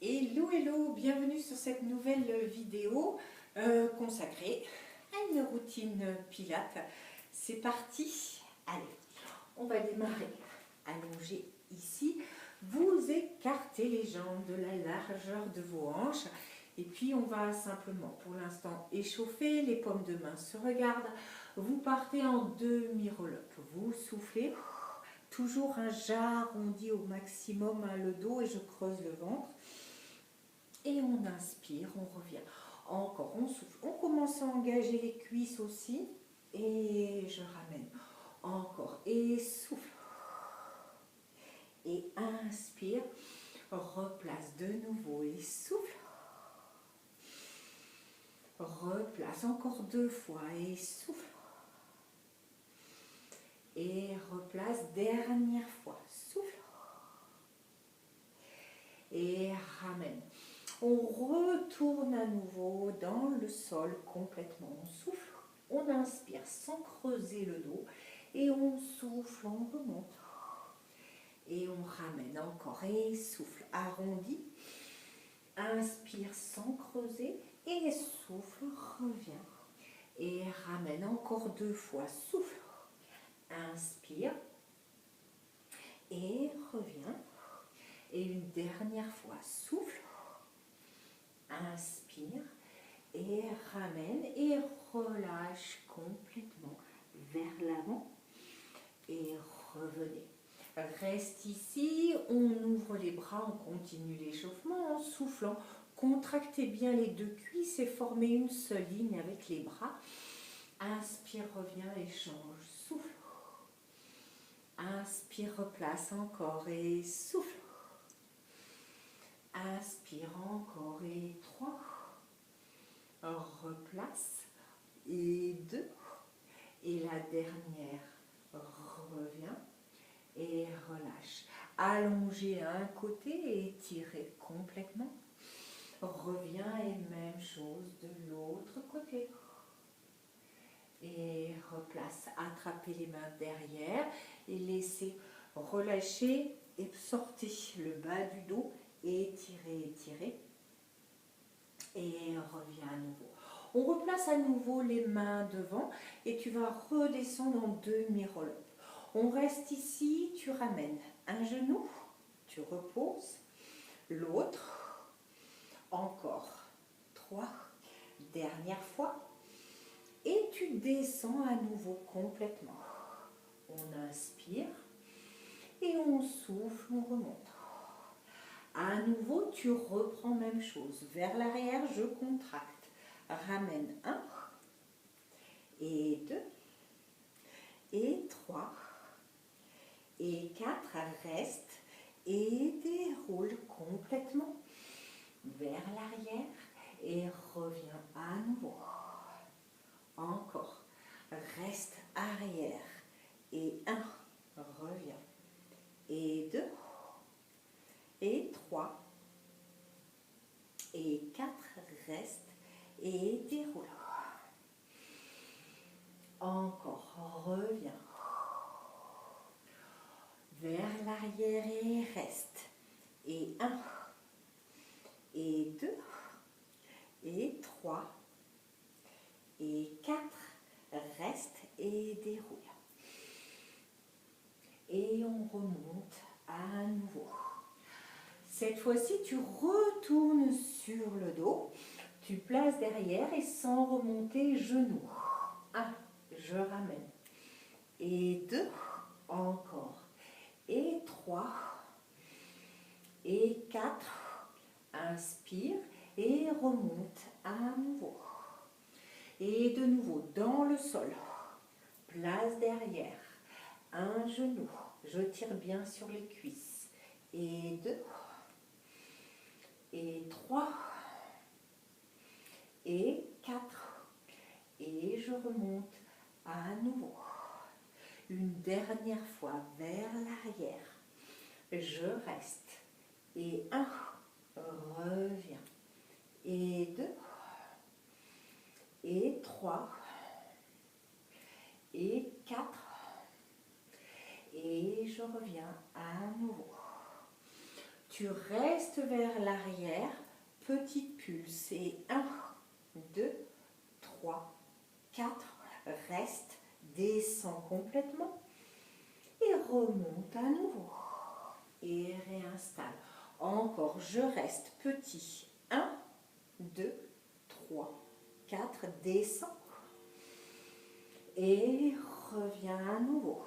Hello, hello, bienvenue sur cette nouvelle vidéo consacrée à une routine Pilates. C'est parti. Allez, on va démarrer allongé ici. Vous écartez les jambes de la largeur de vos hanches et puis on va simplement pour l'instant échauffer. Les paumes de main se regardent. Vous partez en demi-roll-up. Vous soufflez. Toujours j'arrondis au maximum le dos et je creuse le ventre. Et on inspire, on revient. Encore, on souffle. On commence à engager les cuisses aussi. Et je ramène. Encore. Et souffle. Et inspire. Replace de nouveau et souffle. Replace encore 2 fois et souffle. Et replace dernière fois. Souffle. Et ramène. On retourne à nouveau dans le sol complètement. On souffle, on inspire sans creuser le dos et on souffle, on remonte. Et on ramène encore et souffle, arrondi. Inspire sans creuser et souffle, revient. Et ramène encore 2 fois, souffle. Inspire et revient. Et une dernière fois, souffle. Inspire et ramène et relâche complètement vers l'avant et revenez. Reste ici, on ouvre les bras, on continue l'échauffement en soufflant. Contractez bien les 2 cuisses et formez une seule ligne avec les bras. Inspire, reviens, échange, souffle. Inspire, replace encore et souffle. Inspire encore et 3. Replace et 2. Et la dernière, revient et relâche. Allongez à un côté et étirez complètement. Reviens et même chose de l'autre côté. Et replace. Attrapez les mains derrière et laissez relâcher et sortez le bas du dos. Étirez, étirez. Et reviens à nouveau. On replace à nouveau les mains devant et tu vas redescendre en demi-roll-up. On reste ici, tu ramènes un genou, tu reposes, l'autre, encore 3, dernière fois, et tu descends à nouveau complètement. On inspire et on souffle, on remonte. À nouveau, tu reprends même chose. Vers l'arrière, je contracte. Ramène 1 et 2 et 3 et 4. Reste et déroule complètement vers l'arrière et reviens à nouveau. Encore. Reste arrière et 1. Reviens. Et 2 et 3 et 4, reste et déroule. Encore, reviens. Vers l'arrière et reste. Et 1, et 2, et 3, et 4, reste et déroule. Et on remonte à nouveau. Cette fois-ci, tu retournes sur le dos, tu places derrière et sans remonter genou. 1, je ramène. Et 2, encore. Et 3, et 4, inspire et remonte à nouveau. Et de nouveau dans le sol, place derrière, un genou, je tire bien sur les cuisses. Et 2, et 3, et 4, et je remonte à nouveau. Une dernière fois vers l'arrière, je reste, et 1, reviens, et 2, et 3, et 4, et je reviens à nouveau. Tu restes vers l'arrière, petite pulse. Et 1, 2, 3, 4. Reste, descends complètement. Et remonte à nouveau. Et réinstalle. Encore, je reste petit. 1, 2, 3, 4. Descends. Et reviens à nouveau.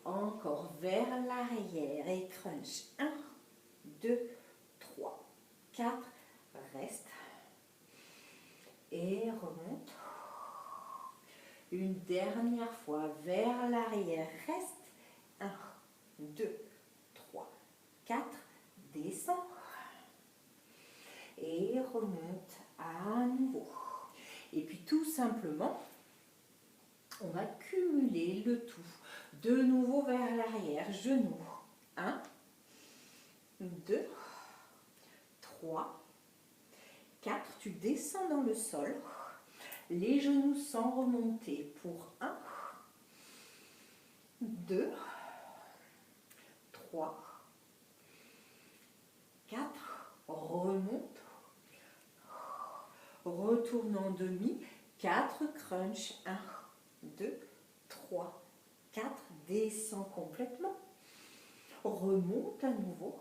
Encore vers l'arrière et crunch. 1, 2, 3, 4. Reste. Et remonte. Une dernière fois vers l'arrière. Reste. 1, 2, 3, 4. Descends. Et remonte à nouveau. Et puis tout simplement, on va cumuler le tout. De nouveau vers l'arrière, genoux. 1, 2, 3, 4. Tu descends dans le sol. Les genoux sans remonter pour 1, 2, 3, 4. Remonte. Retourne en demi. 4 crunch. 1, 2, 3, 4. Descends complètement. Remonte à nouveau.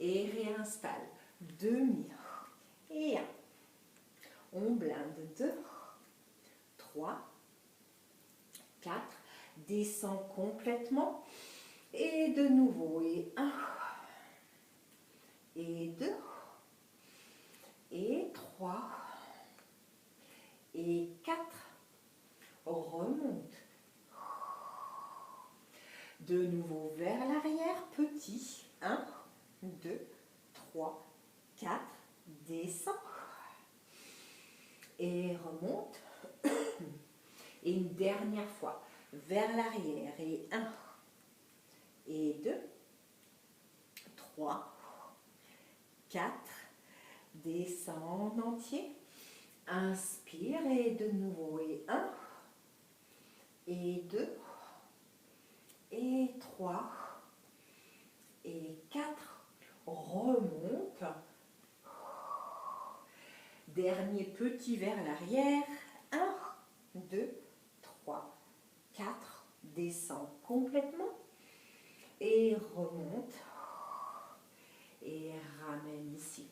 Et réinstalle. Demi. Et 1. On blinde. 2, 3, 4. Descends complètement. Et de nouveau. Et 1. Et 2. Et 3. Et 4. Remonte. De nouveau vers l'arrière, petit. 1, 2, 3, 4. Descends. Et remonte. Et une dernière fois vers l'arrière. Et 1. Et 2. 3. 4. Descends en entier. Inspire et de nouveau. Et 1. Et 2. Et 3. Et 4. Remonte. Dernier petit vers l'arrière. 1, 2, 3, 4. Descends complètement. Et remonte. Et ramène ici.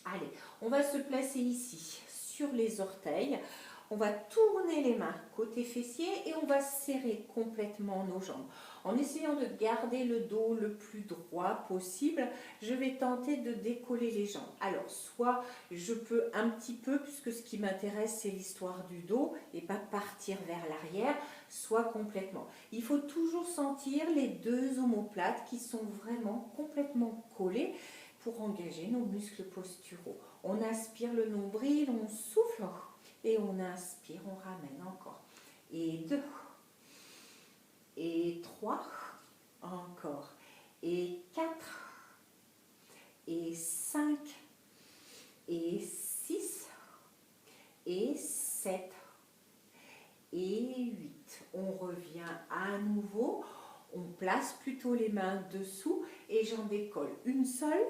Allez, on va se placer ici, sur les orteils. On va tourner les mains côté fessier et on va serrer complètement nos jambes. En essayant de garder le dos le plus droit possible, je vais tenter de décoller les jambes. Alors, soit je peux un petit peu, puisque ce qui m'intéresse, c'est l'histoire du dos et pas partir vers l'arrière, soit complètement. Il faut toujours sentir les deux omoplates qui sont vraiment complètement collées pour engager nos muscles posturaux. On aspire le nombril, on souffle et on inspire, on ramène encore. Et 2. Et 3. Encore. Et 4. Et 5. Et 6. Et 7. Et 8. On revient à nouveau. On place plutôt les mains dessous et j'en décolle une seule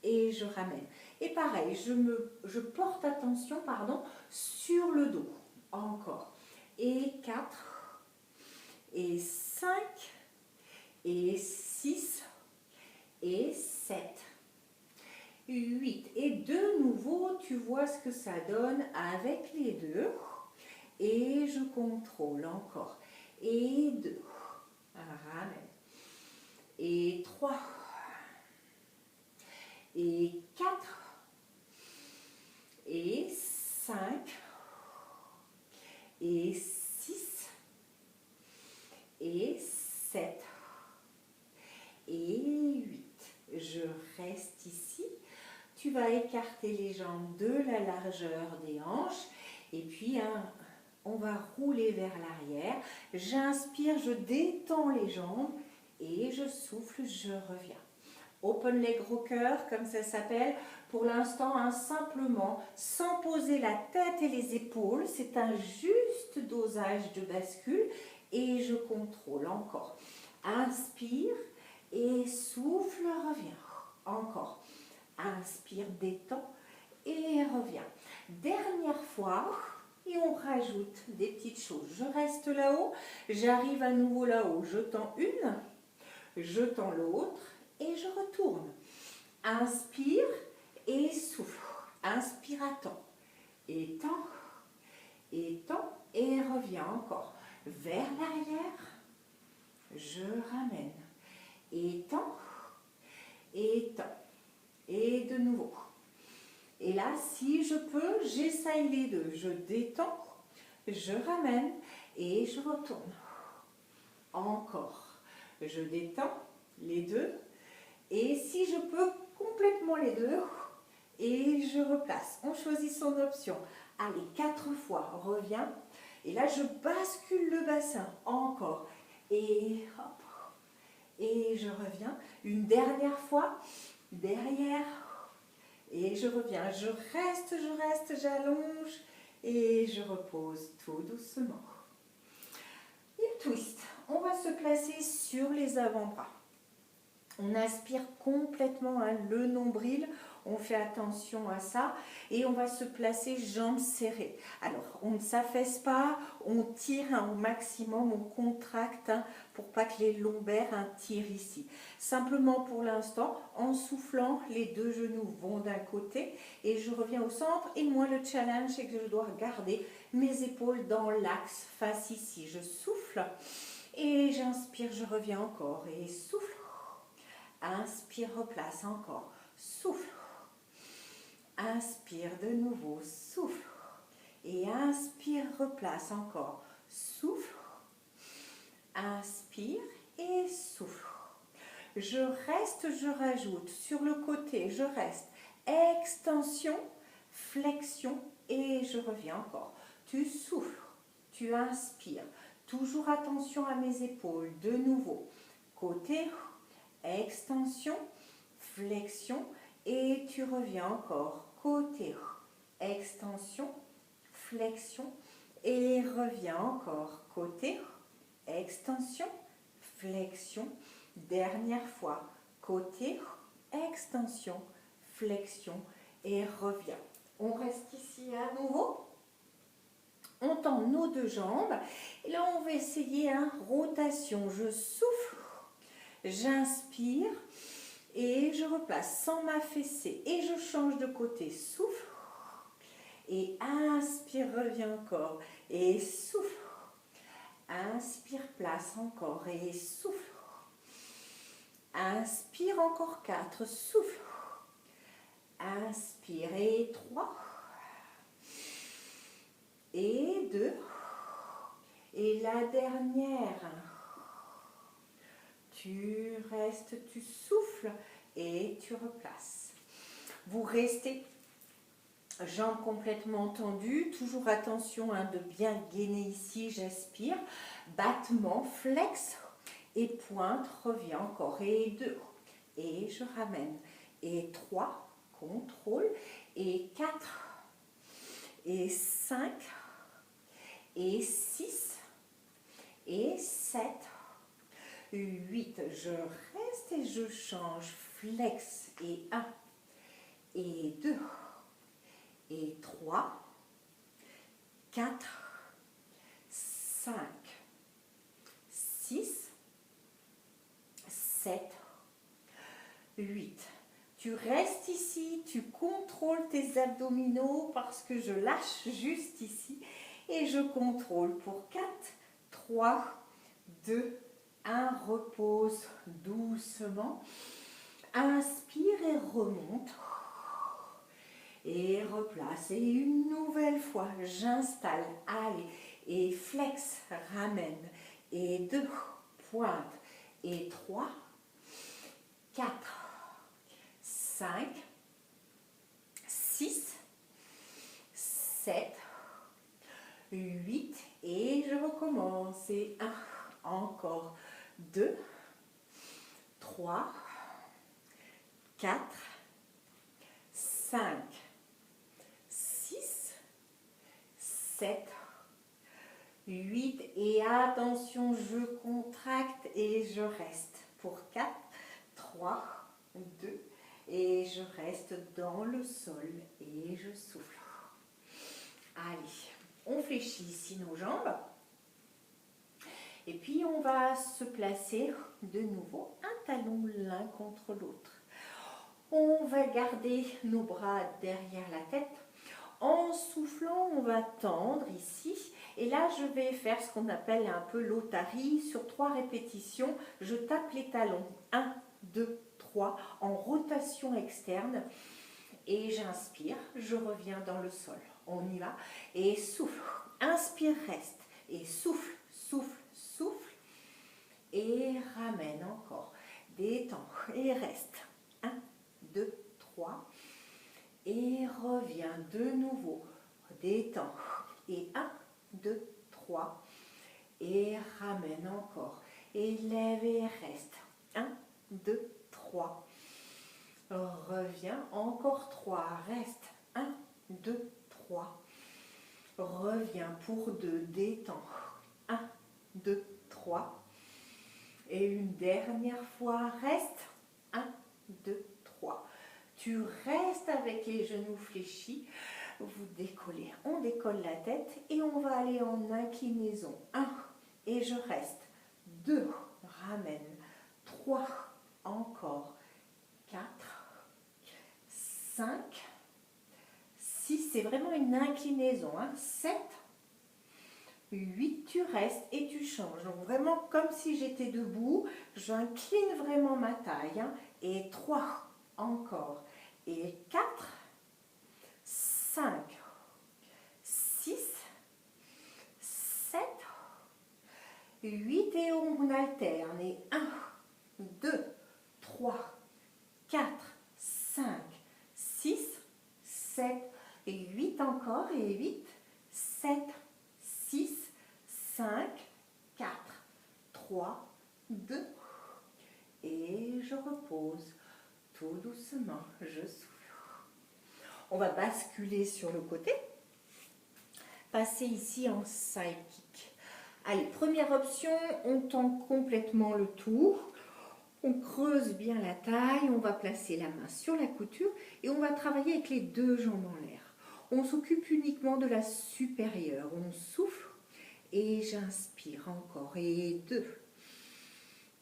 et je ramène. Et pareil, je porte attention sur le dos. Encore. Et 4. Et 5. Et 6. Et 7. 8. Et de nouveau, tu vois ce que ça donne avec les deux. Et je contrôle encore. Et 2. Ramène. Et 3. Et 4. Et 5. Et 6. Et 7. Et 8. Je reste ici. Tu vas écarter les jambes de la largeur des hanches. Et puis, on va rouler vers l'arrière. J'inspire, je détends les jambes. Et je souffle, je reviens. Open leg rocker, comme ça s'appelle. Pour l'instant, simplement, sans poser la tête et les épaules. C'est un juste dosage de bascule. Et je contrôle encore. Inspire et souffle, reviens. Encore. Inspire, détends et reviens. Dernière fois. Et on rajoute des petites choses. Je reste là-haut, j'arrive à nouveau là-haut. Je tends une, je tends l'autre et je retourne. Inspire et souffle. Inspire, attends. Étends, étends et reviens encore. Vers l'arrière, je ramène. Étends, étends. Et de nouveau. Et là, si je peux, j'essaye les deux. Je détends, je ramène et je retourne. Encore. Je détends les deux. Et si je peux, complètement les deux. Et je replace. On choisit son option. Allez, 4 fois. Reviens. Et là, je bascule le bassin. Encore. Et hop. Et je reviens. Une dernière fois. Derrière. Et je reviens, je reste, j'allonge et je repose tout doucement. Et twist. On va se placer sur les avant-bras. On aspire complètement le nombril. On fait attention à ça et on va se placer jambes serrées. Alors, on ne s'affaisse pas, on tire au maximum, on contracte pour pas que les lombaires tirent ici. Simplement pour l'instant, en soufflant, les deux genoux vont d'un côté et je reviens au centre. Et moi, le challenge, c'est que je dois garder mes épaules dans l'axe face ici. Je souffle et j'inspire, je reviens encore et souffle. Inspire, replace encore. Souffle. Inspire de nouveau, souffle. Et inspire, replace encore. Souffle. Inspire et souffle. Je reste, je rajoute. Sur le côté, je reste. Extension, flexion et je reviens encore. Tu souffles, tu inspires. Toujours attention à mes épaules. De nouveau. Côté, extension, flexion. Et tu reviens encore, côté, extension, flexion, et reviens encore, côté, extension, flexion, dernière fois, côté, extension, flexion, et reviens. On reste ici à nouveau, on tend nos deux jambes, et là on va essayer rotation, je souffle, j'inspire, et je replace sans m'affaisser et je change de côté, souffle et inspire, reviens encore et souffle, inspire, place encore et souffle, inspire encore 4, souffle, inspire et 3 et 2 et la dernière. Tu restes, tu souffles et tu replaces. Vous restez jambes complètement tendues. Toujours attention de bien gainer ici, j'aspire. Battement, flex et pointe, reviens encore. Et 2. Et je ramène. Et 3, contrôle. Et 4. Et 5. Et 6. Et 7. 8, je reste et je change, flex, et 1, et 2, et 3, 4, 5, 6, 7, 8. Tu restes ici, tu contrôles tes abdominaux parce que je lâche juste ici et je contrôle pour 4, 3, 2, 1, repose doucement, inspire et remonte, et replace, et une nouvelle fois, j'installe, allez, et flex, ramène, et 2, pointe, et 3, 4, 5, 6, 7, 8, et je recommence, et 1, encore 2, 3, 4, 5, 6, 7, 8 et attention, je contracte et je reste pour 4, 3, 2, et je reste dans le sol et je souffle. Allez, on fléchit ici nos jambes. Et puis on va se placer de nouveau un talon l'un contre l'autre. On va garder nos bras derrière la tête. En soufflant, on va tendre ici. Et là, je vais faire ce qu'on appelle un peu l'otarie. Sur 3 répétitions, je tape les talons. 1, 2, 3, en rotation externe. Et j'inspire, je reviens dans le sol. On y va. Et souffle. Inspire, reste. Et souffle, souffle, souffle. Et ramène encore. Détends et reste. 1, 2, 3. Et reviens de nouveau. Détends. Et 1, 2, 3. Et ramène encore. Et lève et reste. 1, 2, 3. Reviens. Encore 3. Reste. 1, 2, 3. Reviens pour 2. Détends. 1, 2, 3. Et une dernière fois. Reste. 1, 2, 3. Tu restes avec les genoux fléchis, vous décollez. On décolle la tête et on va aller en inclinaison. 1, et je reste. 2, ramène. 3, encore. 4, 5, 6, c'est vraiment une inclinaison. 7, 8, tu restes et tu changes. Donc vraiment comme si j'étais debout, j'incline vraiment ma taille. Et 3, encore. Et 4, 5, 6, 7, 8 et on alterne. Et 1, 2, 3, 4, 5, 6, 7 et 8 encore. Et 8, 7, 6, 5, 4, 3, 2 et je repose. Tout doucement, je souffle. On va basculer sur le côté. Passer ici en side kick. Allez, première option, on tend complètement le tour. On creuse bien la taille. On va placer la main sur la couture et on va travailler avec les 2 jambes en l'air. On s'occupe uniquement de la supérieure. On souffle et j'inspire encore. Et 2.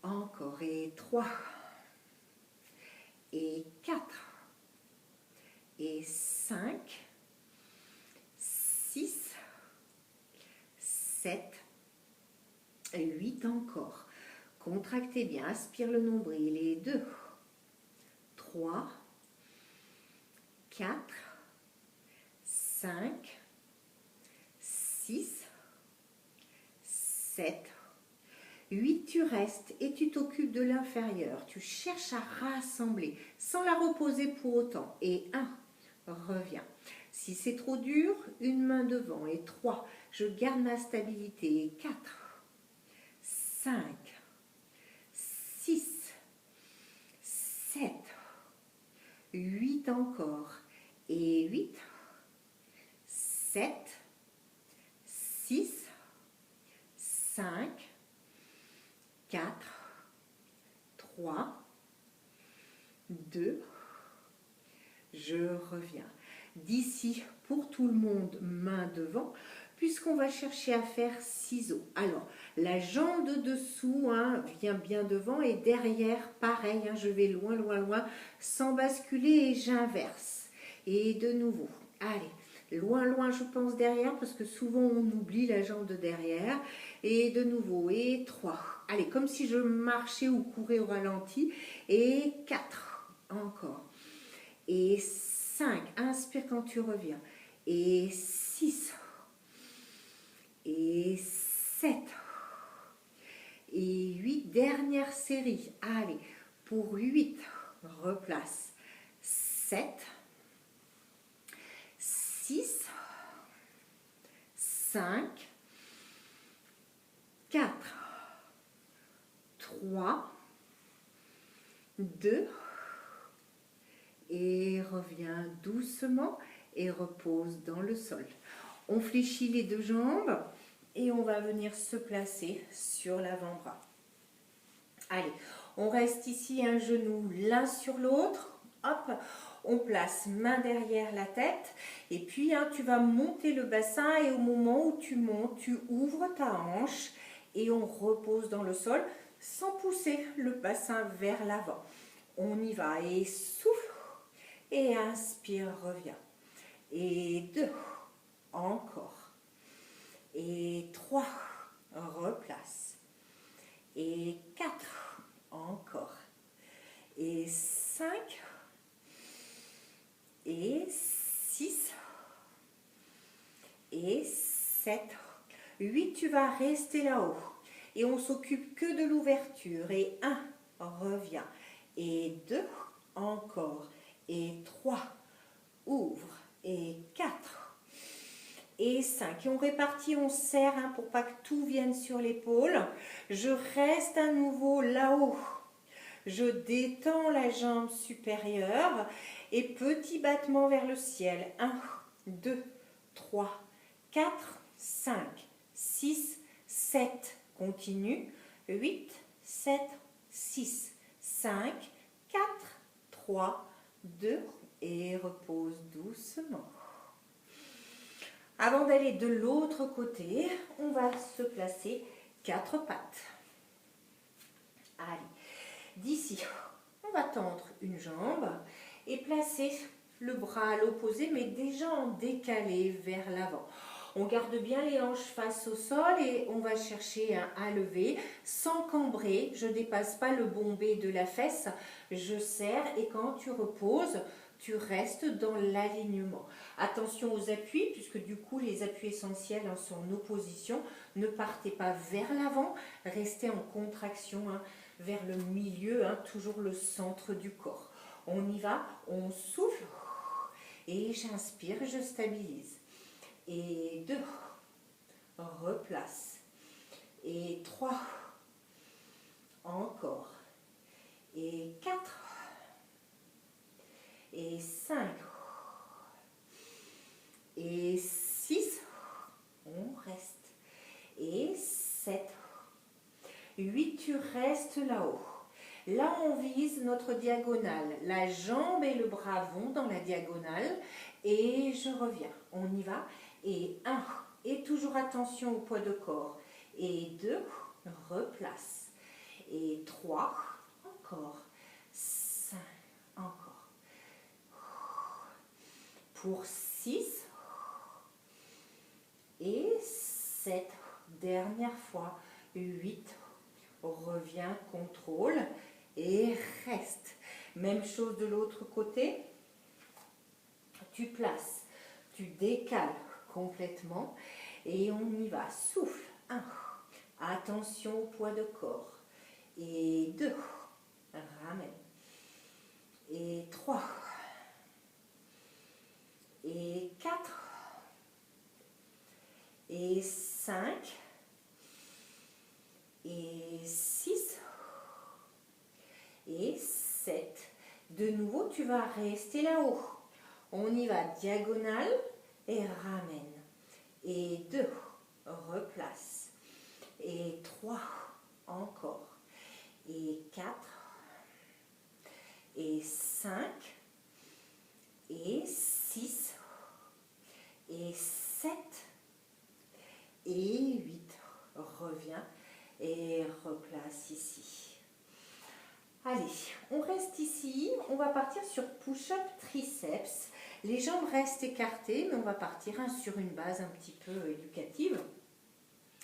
Encore. Et 3. Et 4, et 5, 6, 7, et 8 encore. Contractez bien, aspire le nombril. Et 2, 3, 4, 5, 6, 7, 8, tu restes et tu t'occupes de l'inférieur. Tu cherches à rassembler sans la reposer pour autant. Et 1, reviens. Si c'est trop dur, une main devant. Et 3, je garde ma stabilité. Et 4, 5, 6, 7, 8 encore. Et 8, 7, 6, 5, 4, 3, 2, je reviens. D'ici, pour tout le monde, main devant, puisqu'on va chercher à faire ciseaux. Alors, la jambe de dessous vient bien devant et derrière, pareil, je vais loin, loin, loin, sans basculer et j'inverse. Et de nouveau, allez, loin, loin, je pense derrière, parce que souvent on oublie la jambe de derrière. Et de nouveau, et 3. Allez, comme si je marchais ou courais au ralenti. Et 4, encore. Et 5, inspire quand tu reviens. Et 6. Et 7. Et 8, dernière série. Allez, pour 8, replace. 7. 6. 5. 4. 3. 2. Et reviens doucement et repose dans le sol. On fléchit les 2 jambes et on va venir se placer sur l'avant-bras. Allez, on reste ici un genou l'un sur l'autre. Hop, on place main derrière la tête. Et puis, tu vas monter le bassin et au moment où tu montes, tu ouvres ta hanche et on repose dans le sol sans pousser le bassin vers l'avant. On y va et souffle et inspire, reviens. Et 2, encore. Et 3, replace. Et 4, encore. Et 5, et 6, et 7, 8, tu vas rester là-haut. Et on s'occupe que de l'ouverture. Et 1, reviens. Et 2, encore. Et 3, ouvre. Et 4, et 5. Et on répartit, on serre pour pas que tout vienne sur l'épaule. Je reste à nouveau là-haut. Je détends la jambe supérieure et petit battement vers le ciel. 1, 2, 3, 4, 5, 6, 7. Continue. 8, 7, 6, 5, 4, 3, 2 et repose doucement. Avant d'aller de l'autre côté, on va se placer 4 pattes. Allez, d'ici, on va tendre une jambe et placer le bras à l'opposé, mais déjà en décalé vers l'avant. On garde bien les hanches face au sol et on va chercher à lever sans cambrer. Je ne dépasse pas le bombé de la fesse, je serre et quand tu reposes, tu restes dans l'alignement. Attention aux appuis, puisque du coup les appuis essentiels sont en opposition. Ne partez pas vers l'avant, restez en contraction vers le milieu, toujours le centre du corps. On y va, on souffle et j'inspire, je stabilise. Et 2, replace. Et 3, encore. Et 4, et 5, et 6, on reste. Et 7, 8, tu restes là-haut. Là, on vise notre diagonale. La jambe et le bras vont dans la diagonale et je reviens. On y va. Et 1, et toujours attention au poids de corps. Et 2, replace. Et 3, encore. 5, encore. Pour 6 et 7. Dernière fois. 8, reviens, contrôle et reste. Même chose de l'autre côté. Tu places, tu décales complètement et on y va. Souffle. 1. Attention au poids de corps. Et 2. Ramène. Et 3. Et 4. Et 5. Et 6. Et 7. De nouveau, tu vas rester là-haut. On y va diagonale et ramène. Et 2, replace. Et 3, encore. Et 4, et 5, et 6, et 7, et 8. Reviens et replace ici. Allez, on reste ici. On va partir sur push-up triceps. Les jambes restent écartées, mais on va partir sur une base un petit peu éducative.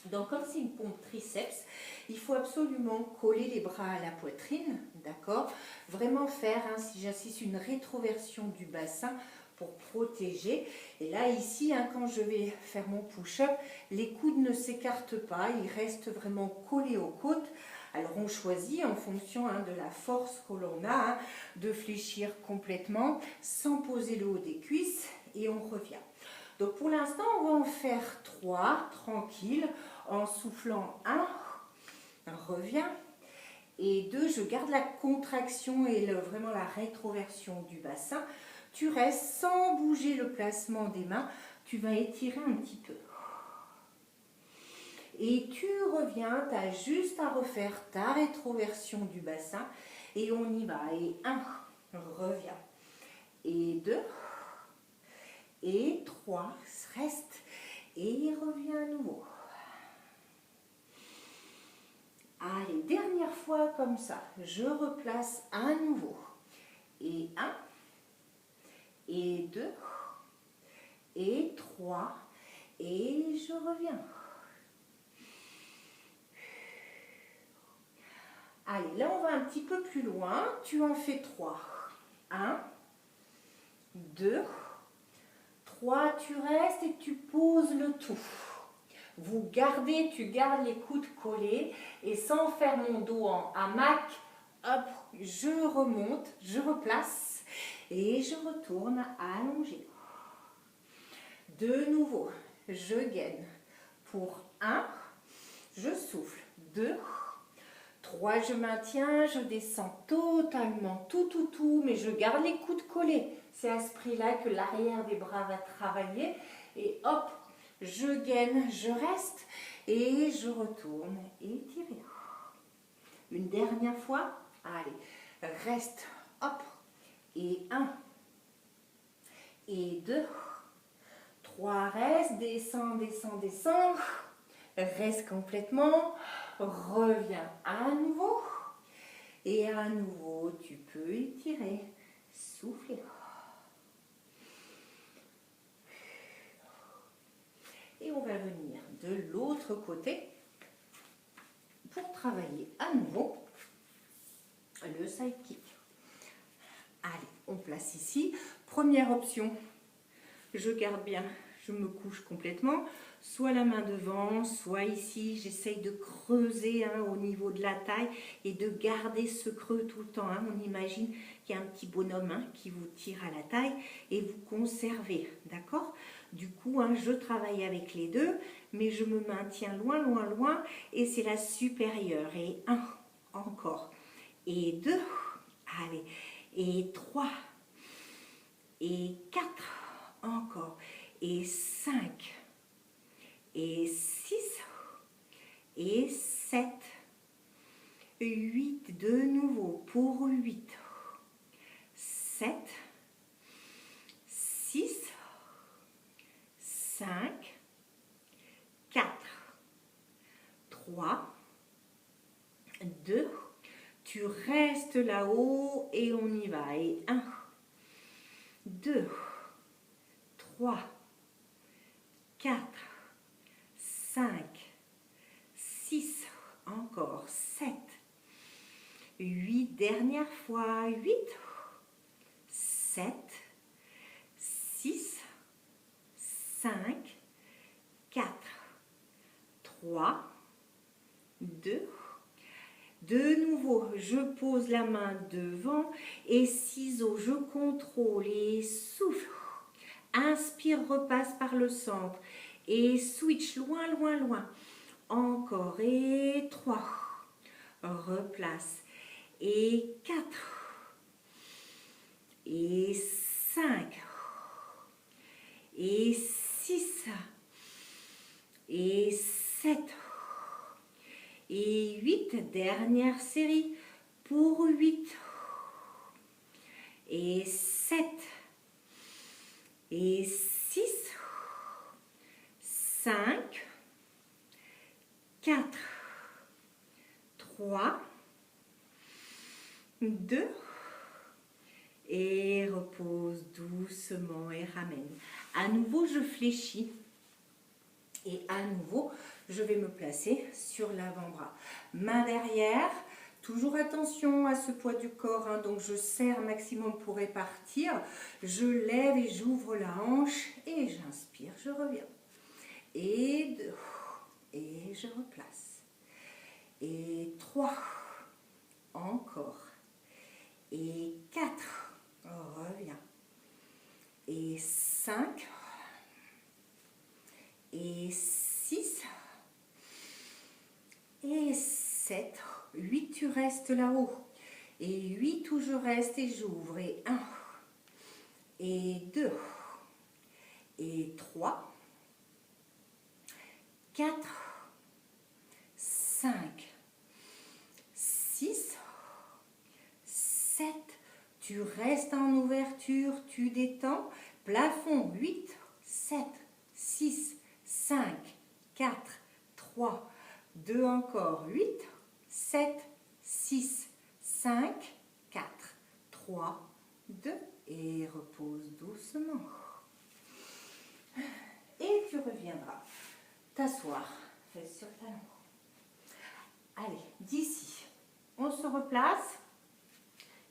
Donc, comme c'est une pompe triceps, il faut absolument coller les bras à la poitrine, d'accord? Vraiment faire, si j'insiste, une rétroversion du bassin pour protéger. Et là, ici, quand je vais faire mon push-up, les coudes ne s'écartent pas, ils restent vraiment collés aux côtes. Alors, on choisit en fonction de la force que l'on a, de fléchir complètement sans poser le haut des cuisses et on revient. Donc, pour l'instant, on va en faire 3, tranquille, en soufflant 1, reviens, et 2, je garde la contraction et vraiment la rétroversion du bassin. Tu restes sans bouger le placement des mains, tu vas étirer un petit peu. Et tu reviens, tu as juste à refaire ta rétroversion du bassin. Et on y va. Et 1, reviens. Et 2, et 3, reste. Et reviens à nouveau. Allez, dernière fois comme ça. Je replace à nouveau. Et 1, et 2, et 3, et je reviens. Allez, là on va un petit peu plus loin. Tu en fais 3. 1, 2, 3, tu restes et tu poses le tout. Vous gardez, tu gardes les coudes collés et sans faire mon dos en hamac, hop, je remonte, je replace et je retourne à allonger. De nouveau, je gaine pour 1, je souffle, 2, 3, je maintiens, je descends totalement, tout, mais je garde les coudes collés. C'est à ce prix-là que l'arrière des bras va travailler. Et hop, je gaine, je reste et je retourne étirer. Une dernière fois, allez, reste, hop, et 1, et 2, 3, reste, descends, descends, descends, reste complètement. Reviens à nouveau et à nouveau tu peux étirer, souffler. Et on va venir de l'autre côté pour travailler à nouveau le side kick. Allez, on place ici. Première option, je garde bien, je me couche complètement. Soit la main devant, soit ici, j'essaye de creuser au niveau de la taille et de garder ce creux tout le temps. On imagine qu'il y a un petit bonhomme qui vous tire à la taille et vous conservez, d'accord? Du coup, je travaille avec les deux, mais je me maintiens loin, loin, loin et c'est la supérieure. Et 1, encore. Et 2, allez. Et 3, et 4, encore. Et 5, et 6, et 7, 8, de nouveau pour 8, 7, 6, 5, 4, 3, 2, tu restes là-haut et on y va. Et 1, 2, 3, 4, 5, 6, encore 7, 8, dernière fois, 8, 7, 6, 5, 4, 3, 2, de nouveau, je pose la main devant et ciseaux, je contrôle et souffle. Inspire, repasse par le centre et switch loin, loin, loin. Encore et 3. Replace. Et 4. Et 5. Et 6. Et 7. Et 8. Dernière série pour 8. Et 7. Et 6, 5, 4, 3, 2, et repose doucement et ramène. À nouveau, je fléchis et à nouveau, je vais me placer sur l'avant-bras. Main derrière. Toujours attention à ce poids du corps, donc je serre maximum pour répartir. Je lève et j'ouvre la hanche et j'inspire, je reviens. Et 2, et je replace. Et 3, encore. Et 4, reviens. Et 5, et 6, et 7, 8, tu restes là-haut. Et 8 où je reste et j'ouvre. Et 1, et 2, et 3, 4, 5, 6, 7, tu restes en ouverture, tu détends, plafond, 8, 7, 6, 5, 4, 3, 2 encore, 8, 7, 6, 5, 4, 3, 2, et repose doucement. Et tu reviendras t'asseoir, fesses sur le talon. Allez, d'ici, on se replace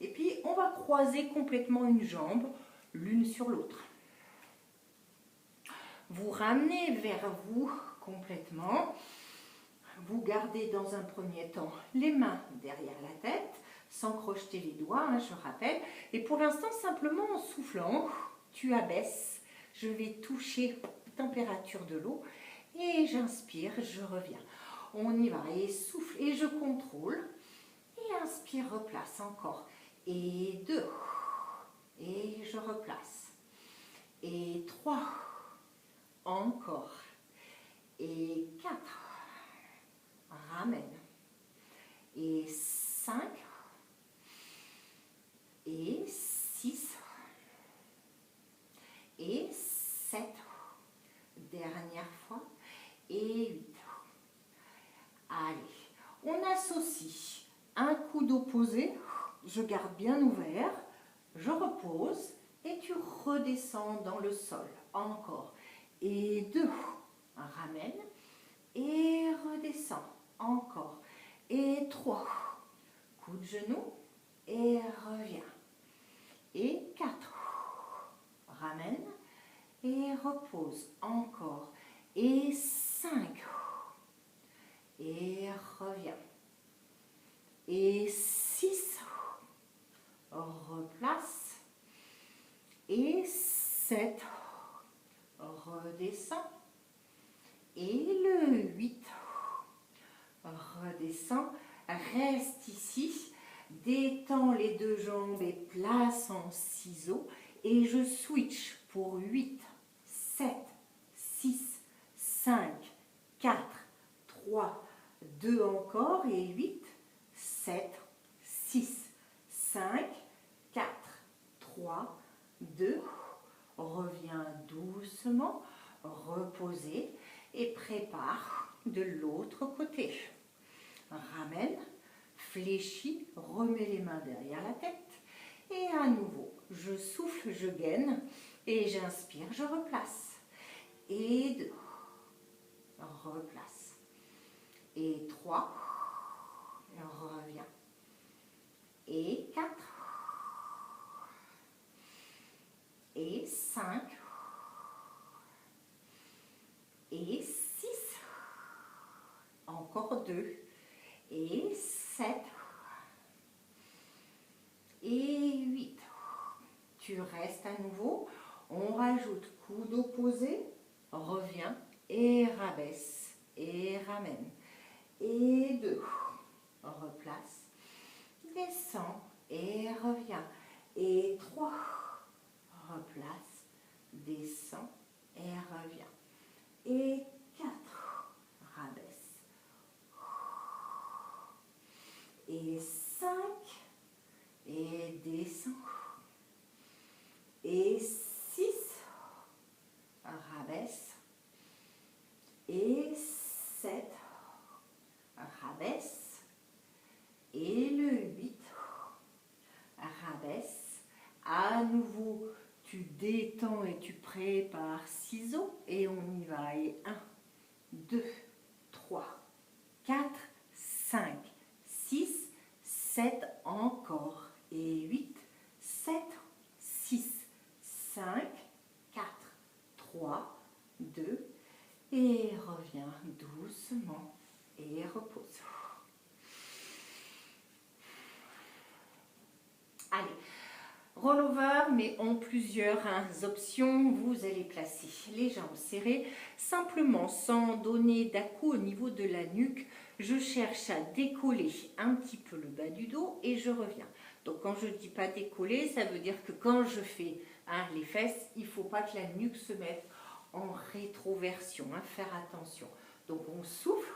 et puis on va croiser complètement une jambe l'une sur l'autre. Vous ramenez vers vous complètement. Vous gardez dans un premier temps les mains derrière la tête, sans crocheter les doigts, hein, je rappelle. Et pour l'instant, simplement en soufflant, tu abaisses. Je vais toucher la température de l'eau et j'inspire, je reviens. On y va et souffle et je contrôle. Et inspire, replace encore. Et 2. Et je replace. Et 3. Encore. Et 4. Ramène. Et 5. Et 6. Et 7. Dernière fois. Et 8. Allez, on associe un coude opposé, je garde bien ouvert, je repose et tu redescends dans le sol. Encore. Et 2, ramène et redescends. Encore. Et 3, coup de genou et reviens. Et 4, ramène et repose. Encore. Et 5, et reviens. Et 6, replace. Et 7, redescends. Et le 8, redescends. Reste ici. Détends les deux jambes et place en ciseaux. Et je switch pour 8, 7, 6, 5, 4, 3, 2 encore et 8, 7, 6, 5, 4, 3, 2. Reviens doucement, reposer et prépare de l'autre côté. Ramène, fléchis, remets les mains derrière la tête et à nouveau, je souffle, je gaine et j'inspire, je replace. Et 2, replace. Et 3, reviens. Et 4, et 5, et 6, encore 2, et 7, et 8. Tu restes à nouveau, on rajoute coude opposé, reviens et rabaisse et ramène. Et 2, replace, descends et reviens. Et 3, replace, descends et reviens. Et 4, rabaisse. Et 5, et descends. Et 6, rabaisse. Et 7, rabaisse. Et le 8, rabaisse. À nouveau, tu détends et tu prépares ciseaux et on y va. Et 1, 2, 3, 4, 5, 6, 7, encore. Et 8, 7, 6, 5, 4, 3, 2, et reviens doucement et repose. Allez, rollover, mais en plusieurs options. Vous allez placer les jambes serrées, simplement sans donner d'à-coup au niveau de la nuque. Je cherche à décoller un petit peu le bas du dos et je reviens. Donc quand je ne dis pas décoller, ça veut dire que quand je fais les fesses, il ne faut pas que la nuque se mette en rétroversion. Faire attention. Donc on souffle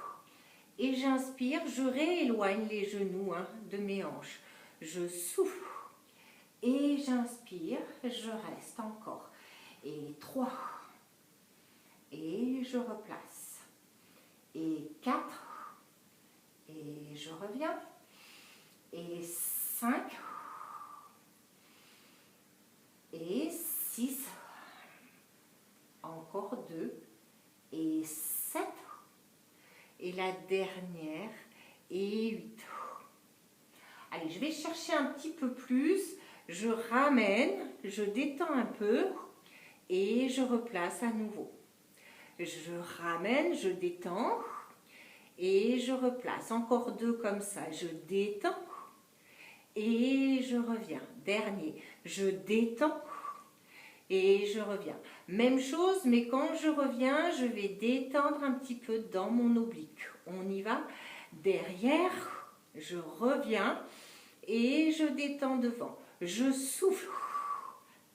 et j'inspire, je rééloigne les genoux de mes hanches. Je souffle et j'inspire, je reste encore. Et 3. Et je replace. Et 4. Et je reviens. Et 5. Et 6. Encore 2. Et 7. Et la dernière. Et 8. Allez, je vais chercher un petit peu plus. Je ramène, je détends un peu et je replace à nouveau. Je ramène, je détends et je replace. Encore 2 comme ça. Je détends et je reviens. Dernier, je détends et je reviens. Même chose, mais quand je reviens, je vais détendre un petit peu dans mon oblique. On y va. Derrière, je reviens et je détends devant. Je souffle,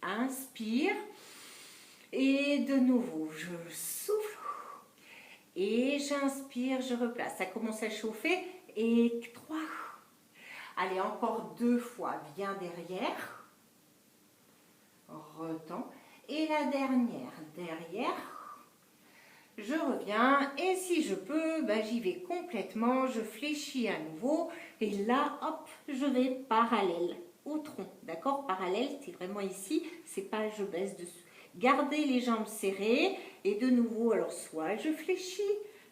inspire et de nouveau, je souffle et j'inspire, je replace. Ça commence à chauffer et 3. Allez, encore 2 fois, viens derrière, retends et la dernière, derrière, je reviens et si je peux, j'y vais complètement, je fléchis à nouveau et là, hop, je vais parallèle au tronc, d'accord? Parallèle, c'est vraiment ici, c'est pas je baisse dessus. Gardez les jambes serrées et de nouveau, alors soit je fléchis,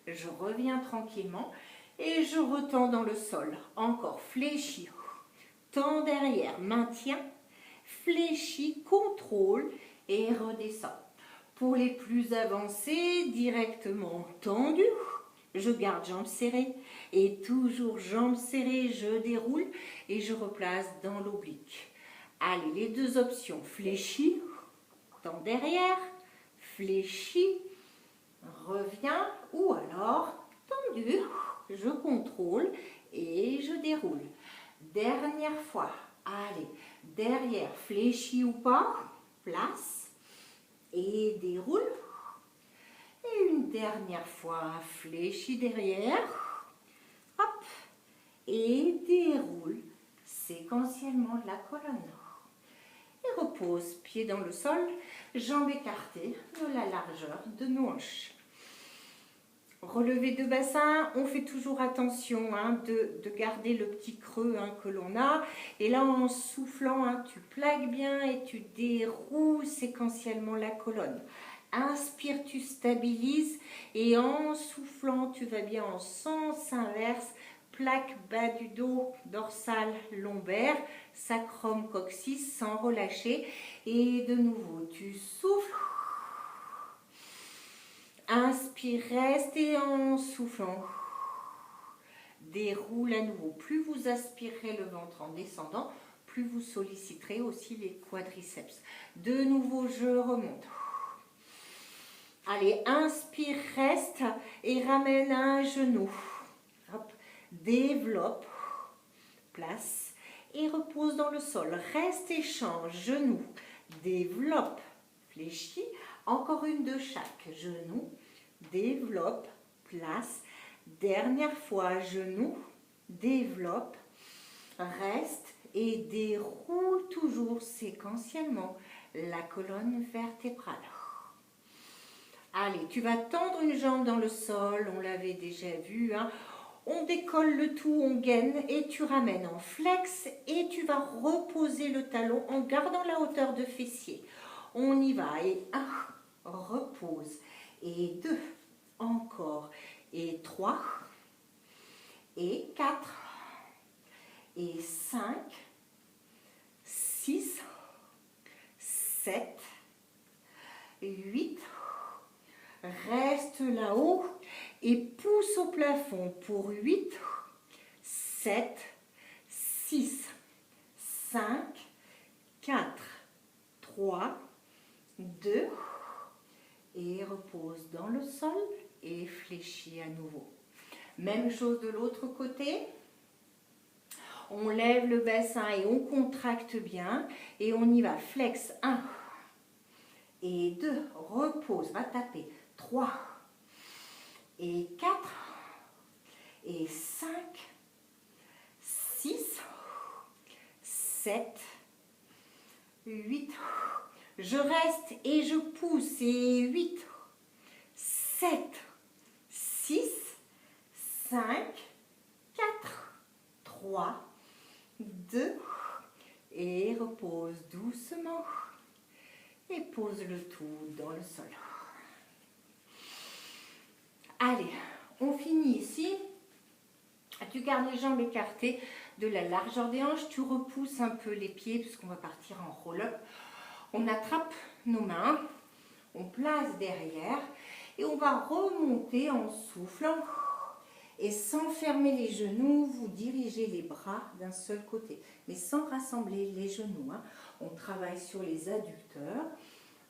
je reviens tranquillement et je retends dans le sol. Encore, fléchis, tends derrière, maintiens, fléchis, contrôle et redescends. Pour les plus avancés, directement tendu, je garde jambes serrées et toujours jambes serrées, je déroule et je replace dans l'oblique. Allez, les 2 options, fléchis, tends derrière, fléchis, reviens ou alors tendu, je contrôle et je déroule. Dernière fois, allez, derrière, fléchis ou pas, place et déroule. Et une dernière fois, fléchis derrière, hop, et déroule séquentiellement la colonne. Et repose, pied dans le sol, jambes écartées de la largeur de nos hanches. Relevé de bassin, on fait toujours attention de garder le petit creux que l'on a. Et là, en soufflant, tu plaques bien et tu déroules séquentiellement la colonne. Inspire, tu stabilises et en soufflant, tu vas bien en sens inverse. Plaque bas du dos, dorsale, lombaire, sacrum, coccyx sans relâcher. Et de nouveau, tu souffles. Inspire, reste et en soufflant, déroule à nouveau. Plus vous aspirerez le ventre en descendant, plus vous solliciterez aussi les quadriceps. De nouveau, je remonte. Allez, inspire, reste et ramène un genou. Hop, développe, place et repose dans le sol. Reste et change, genou, développe, fléchis. Encore une de chaque, genou, développe, place. Dernière fois, genou, développe, reste et déroule toujours séquentiellement la colonne vertébrale. Allez, tu vas tendre une jambe dans le sol, on l'avait déjà vu. On décolle le tout, on gaine et tu ramènes en flex et tu vas reposer le talon en gardant la hauteur de fessier. On y va et 1, repose et 2, encore et 3 et 4 et 5, 6, 7, 8, reste là-haut et pousse au plafond pour 8, 7, 6, 5, 4, 3, 2 et repose dans le sol et fléchis à nouveau. Même chose de l'autre côté. On lève le bassin et on contracte bien et on y va. Flex 1 et 2, repose, va taper 3 et 4 et 5, 6, 7, 8. Je reste et je pousse et 8, 7, 6, 5, 4, 3, 2 et repose doucement et pose le tout dans le sol. Allez, on finit ici. Tu gardes les jambes écartées de la largeur des hanches, tu repousses un peu les pieds puisqu'on va partir en roll-up. On attrape nos mains, on place derrière et on va remonter en soufflant. Et sans fermer les genoux, vous dirigez les bras d'un seul côté, mais sans rassembler les genoux. Hein. On travaille sur les adducteurs.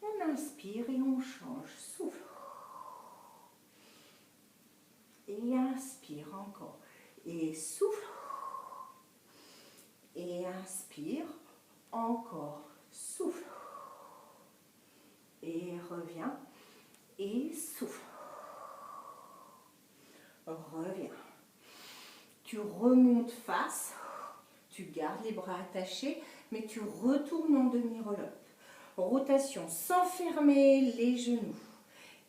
On inspire et on change. Souffle. Et inspire encore. Et souffle. Et inspire. Encore. Souffle. Et reviens. Et souffle. Reviens. Tu remontes face. Tu gardes les bras attachés, mais tu retournes en demi-roll-up. Rotation sans fermer les genoux.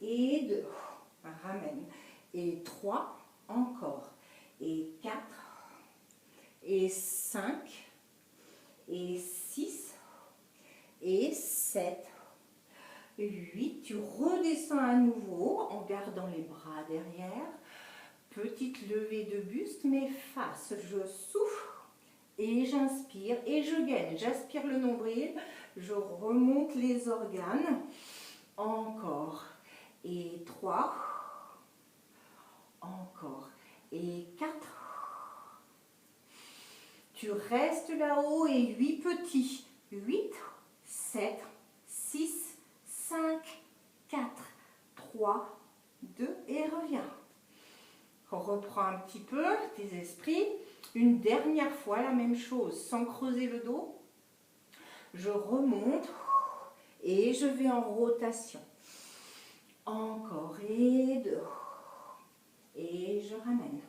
Et 2. Ramène. Et 3. Encore. Et 4. Et 5. Et 6. Et 7. 8. Tu redescends à nouveau en gardant les bras derrière. Petite levée de buste, mais face. Je souffle. Et j'inspire et je gaine. J'aspire le nombril, je remonte les organes. Encore. Et 3. Encore. Et 4. Tu restes là-haut et 8 petits. 8, 7, 6, 5, 4, 3, 2 et reviens. On reprend un petit peu tes esprits. Une dernière fois, la même chose, sans creuser le dos. Je remonte et je vais en rotation. Encore et 2. Et je ramène.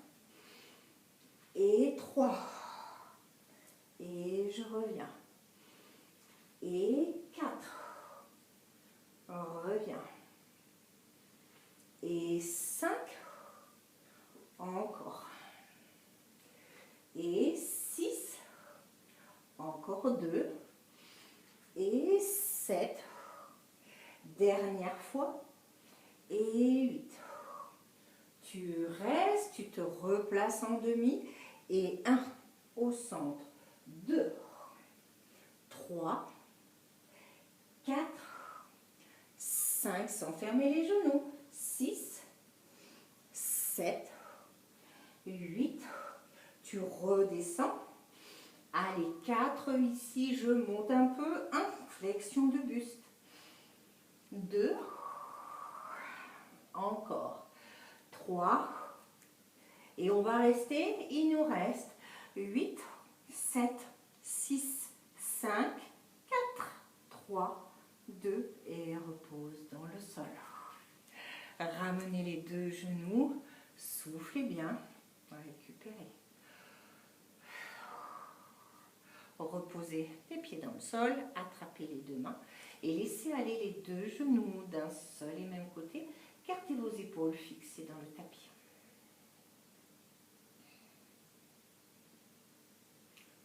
Et 3. Et je reviens. Et 4. Reviens. Et 5. Encore. Et 6, encore 2, et 7, dernière fois, et 8. Tu restes, tu te replaces en demi, et 1 au centre, 2, 3, 4, 5, sans fermer les genoux, 6, 7, 8, tu redescends. Allez, 4 ici, je monte un peu. 1, flexion de buste. 2, encore. 3, et on va rester, il nous reste 8, 7, 6, 5, 4, 3, 2, et repose dans le sol. Ramenez les deux genoux, soufflez bien, récupérez. Reposez les pieds dans le sol, attrapez les deux mains et laissez aller les deux genoux d'un seul et même côté. Gardez vos épaules fixées dans le tapis.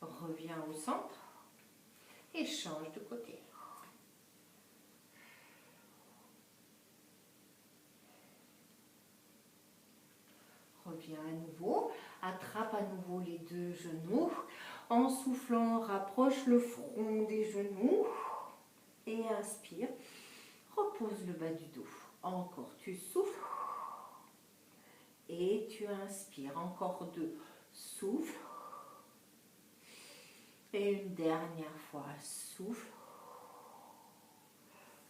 Reviens au centre et change de côté. Reviens à nouveau, attrape à nouveau les deux genoux. En soufflant, rapproche le front des genoux et inspire. Repose le bas du dos. Encore, tu souffles et tu inspires. Encore 2, souffle. Et une dernière fois, souffle.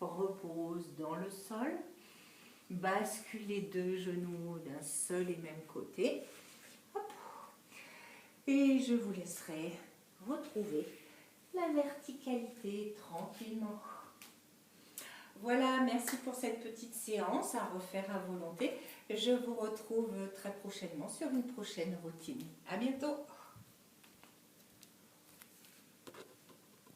Repose dans le sol. Bascule les deux genoux d'un seul et même côté. Hop. Et je vous laisserai retrouver la verticalité tranquillement. Voilà, merci pour cette petite séance à refaire à volonté. Je vous retrouve très prochainement sur une prochaine routine. À bientôt.